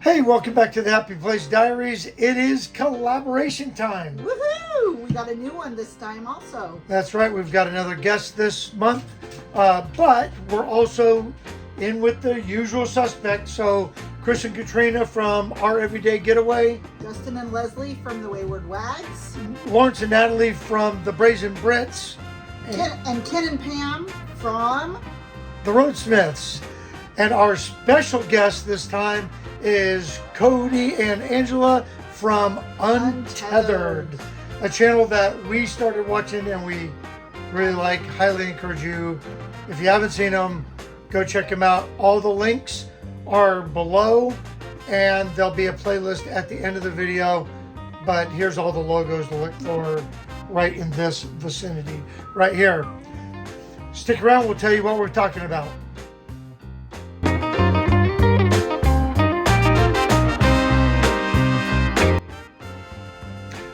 Hey, welcome back to the Happy Place Diaries. It is collaboration time. Woohoo! We got a new one this time also. That's right, we've got another guest this month, but we're also in with the usual suspects. So, Chris and Katrina from Our Everyday Getaway, Justin and Leslie from the Wayward Wags, Lawrence and Natalie from the Brazen Brits, and Ken and Pam from the Roadsmiths. And our special guest this time is Cody and Angela from Untethered, a channel that we started watching and we really like. Highly encourage you, if you haven't seen them, go check them out. All the links are below and there'll be a playlist at the end of the video, but here's all the logos to look for right in this vicinity right here. Stick around, we'll tell you what we're talking about.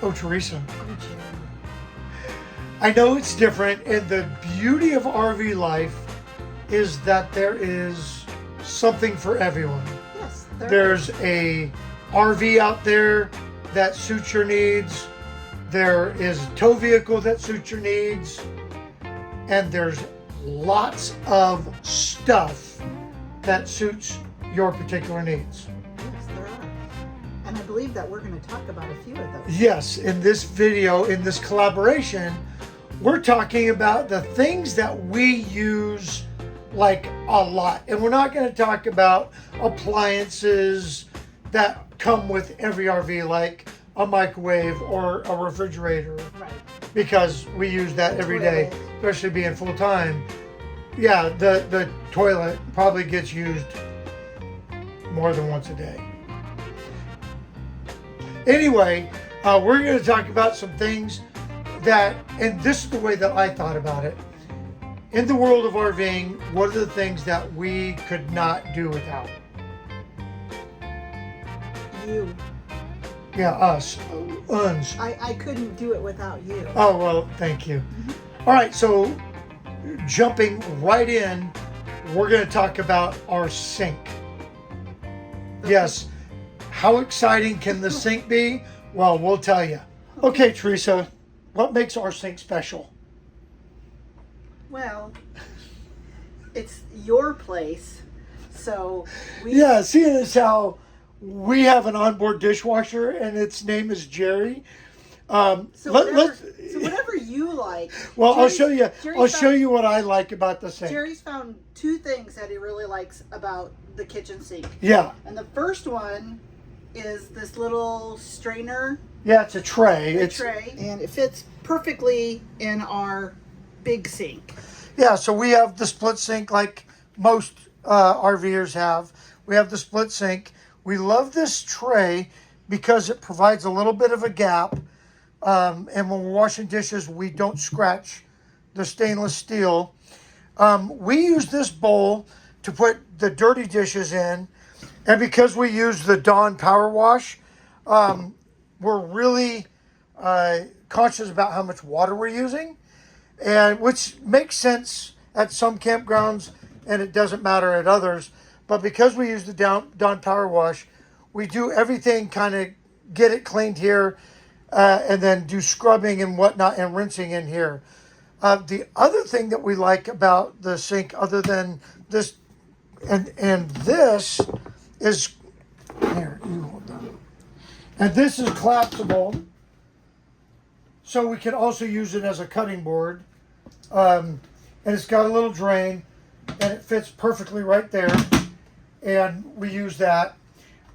Oh, Teresa. I know it's different, and the beauty of RV life is that there is something for everyone. Yes, there's a RV out there that suits your needs. There is a tow vehicle that suits your needs. And there's lots of stuff that suits your particular needs. Yes, there are. And I believe that we're going to talk about a few of those. Yes, in this video, in this collaboration, we're talking about the things that we use like a lot. And we're not going to talk about appliances that come with every RV, like a microwave or a refrigerator. Right. Because we use that every day, especially being full-time. Yeah, the toilet probably gets used more than once a day. Anyway, we're going to talk about some things that, and this is the way that I thought about it. In the world of RVing, what are the things that we could not do without? You. Yeah, us. Uns. I couldn't do it without you. Oh, well, thank you. All right, so jumping right in, we're going to talk about our sink. Yes. How exciting can the sink be? Well, we'll tell you. Okay, Teresa, what makes our sink special? Well, it's your place, so we... Yeah, seeing as how we have an onboard dishwasher and its name is Jerry. So whatever you like. Well, Jerry's, I'll show you what I like about the sink. Jerry's found two things that he really likes about the kitchen sink. Yeah. And the first one is this little strainer. Yeah, it's a tray. And it fits perfectly in our big sink. Yeah, so we have the split sink like most RVers have. We have the split sink. We love this tray because it provides a little bit of a gap. And when we're washing dishes, we don't scratch the stainless steel. We use this bowl to put the dirty dishes in. And because we use the Dawn Power Wash, we're really conscious about how much water we're using, and which makes sense at some campgrounds and it doesn't matter at others. But because we use the Dawn Power Wash, we do everything, kind of get it cleaned here, and then do scrubbing and whatnot and rinsing in here. The other thing that we like about the sink, other than this, and this is, here, you hold on. And this is collapsible, so we can also use it as a cutting board. And it's got a little drain, and it fits perfectly right there. And we use that.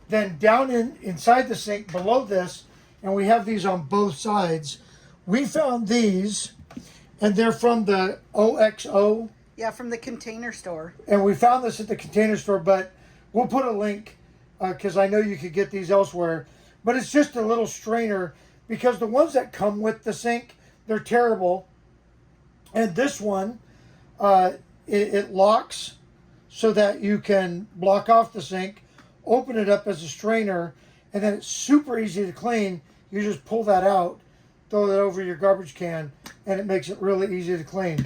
Then down inside the sink below this, and we have these on both sides. We found these, and they're from the OXO. Yeah, from the Container Store. And we found this at the Container Store, but we'll put a link because I know you could get these elsewhere. But it's just a little strainer, because the ones that come with the sink, they're terrible. And this one, it locks so that you can block off the sink, open it up as a strainer, and then it's super easy to clean. You just pull that out, throw that over your garbage can, and it makes it really easy to clean.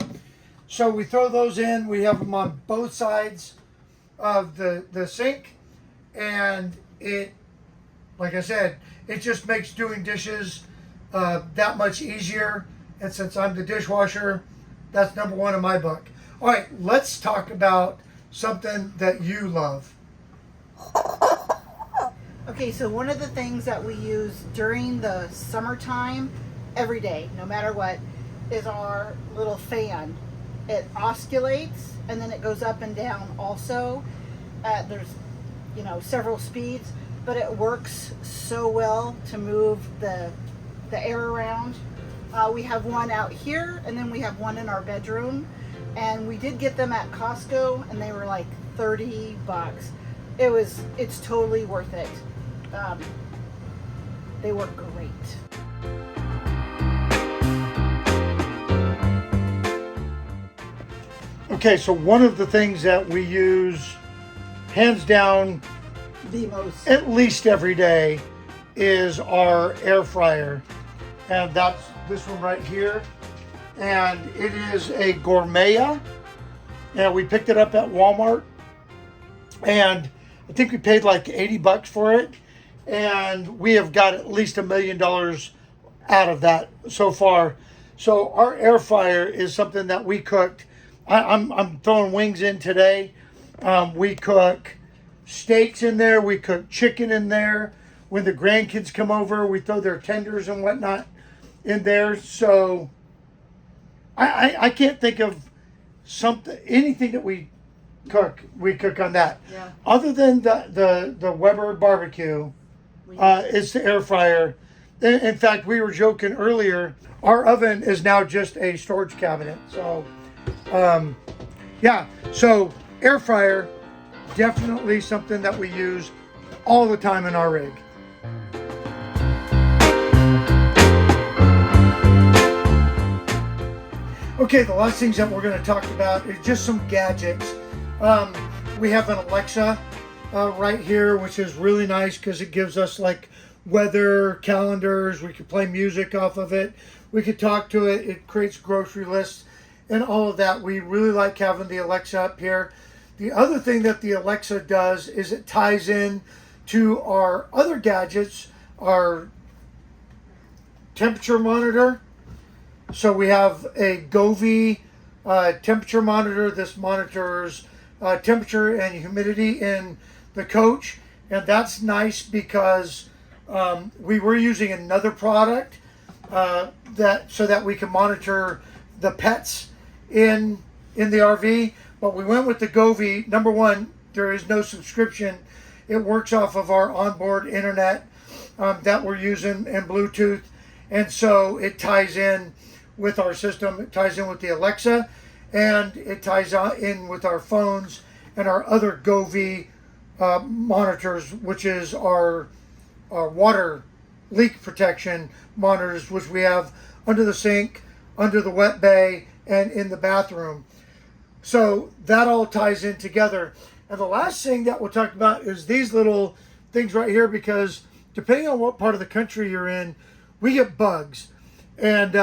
So we throw those in. We have them on both sides of the sink, and it, like I said, it just makes doing dishes that much easier. And since I'm the dishwasher, that's number one in my book. All right, let's talk about something that you love. Okay, so one of the things that we use during the summertime, every day, no matter what, is our little fan. It oscillates and then it goes up and down also. There's, several speeds, but it works so well to move the air around. We have one out here, and then we have one in our bedroom, and we did get them at Costco, and they were like $30. It's totally worth it. They work great. Okay, so one of the things that we use, hands down, The most. at least every day, is our air fryer. And that's this one right here. And it is a Gourmet. And we picked it up at Walmart. And I think we paid like $80 for it. And we have got at least $1 million out of that so far. So our air fryer is something that we cooked. I'm throwing wings in today. We cook steaks in there. We cook chicken in there. When the grandkids come over, we throw their tenders and whatnot in there. So I can't think of anything that we cook on that. Yeah. Other than the Weber barbecue, it's the air fryer. In fact, we were joking earlier, our oven is now just a storage cabinet. So, yeah. So air fryer, definitely something that we use all the time in our rig. Okay, the last things that we're going to talk about is just some gadgets. We have an Alexa right here, which is really nice because it gives us like weather, calendars. We could play music off of it. We could talk to it. It creates grocery lists and all of that. We really like having the Alexa up here. The other thing that the Alexa does is it ties in to our other gadgets, our temperature monitor. So we have a Govee temperature monitor. This monitors temperature and humidity in the coach. And that's nice because we were using another product so that we can monitor the pets in the RV. But we went with the Govee. Number one, there is no subscription. It works off of our onboard internet that we're using and Bluetooth. And so it ties in with our system. It ties in with the Alexa, and it ties in with our phones and our other Govee monitors, which is our water leak protection monitors, which we have under the sink, under the wet bay, and in the bathroom. So that all ties in together. And the last thing that we'll talk about is these little things right here, because depending on what part of the country you're in, we get bugs. And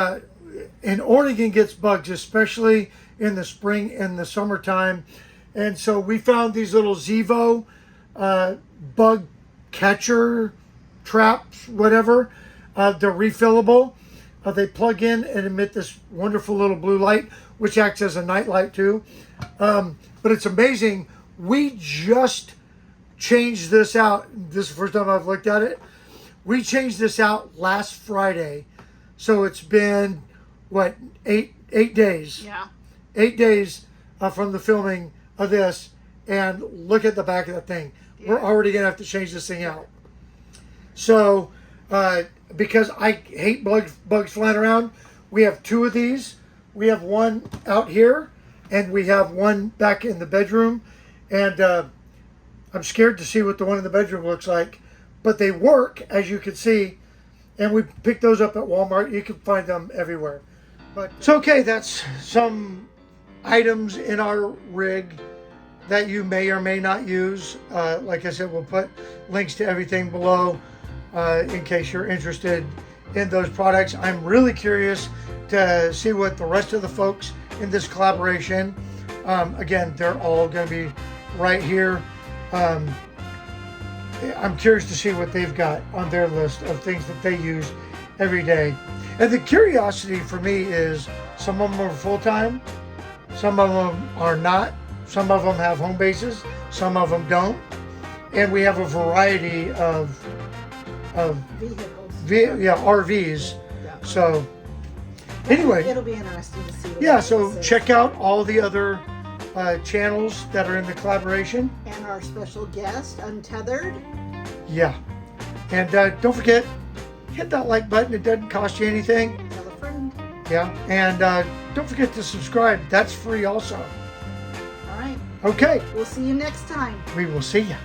Oregon gets bugs, especially in the spring and the summertime. And so we found these little Zevo bug catcher traps, whatever. They're refillable. They plug in and emit this wonderful little blue light, which acts as a night light too. But it's amazing. We just changed this out. This is the first time I've looked at it. We changed this out last Friday. So it's been, what, eight days? Yeah. 8 days from the filming of this. And look at the back of that thing. Yeah. We're already going to have to change this thing out. So, because I hate bugs flying around, we have 2 of these. We have one out here, and we have one back in the bedroom. And I'm scared to see what the one in the bedroom looks like. But they work, as you can see. And we picked those up at Walmart. You can find them everywhere. But it's okay. That's some items in our rig that you may or may not use. Like I said, we'll put links to everything below in case you're interested in those products. I'm really curious to see what the rest of the folks in this collaboration, again, they're all going to be right here. I'm curious to see what they've got on their list of things that they use every day. And the curiosity for me is some of them are full-time, some of them are not, some of them have home bases, some of them don't. And we have a variety of Vehicles. RVs. Yeah. So anyway, It'll be interesting to see. yeah, so check out all the other channels that are in the collaboration. And our special guest, Untethered. Yeah. And don't forget, hit that like button. It doesn't cost you anything. Tell a friend. Yeah. And don't forget to subscribe. That's free also. All right. Okay. We'll see you next time. We will see you.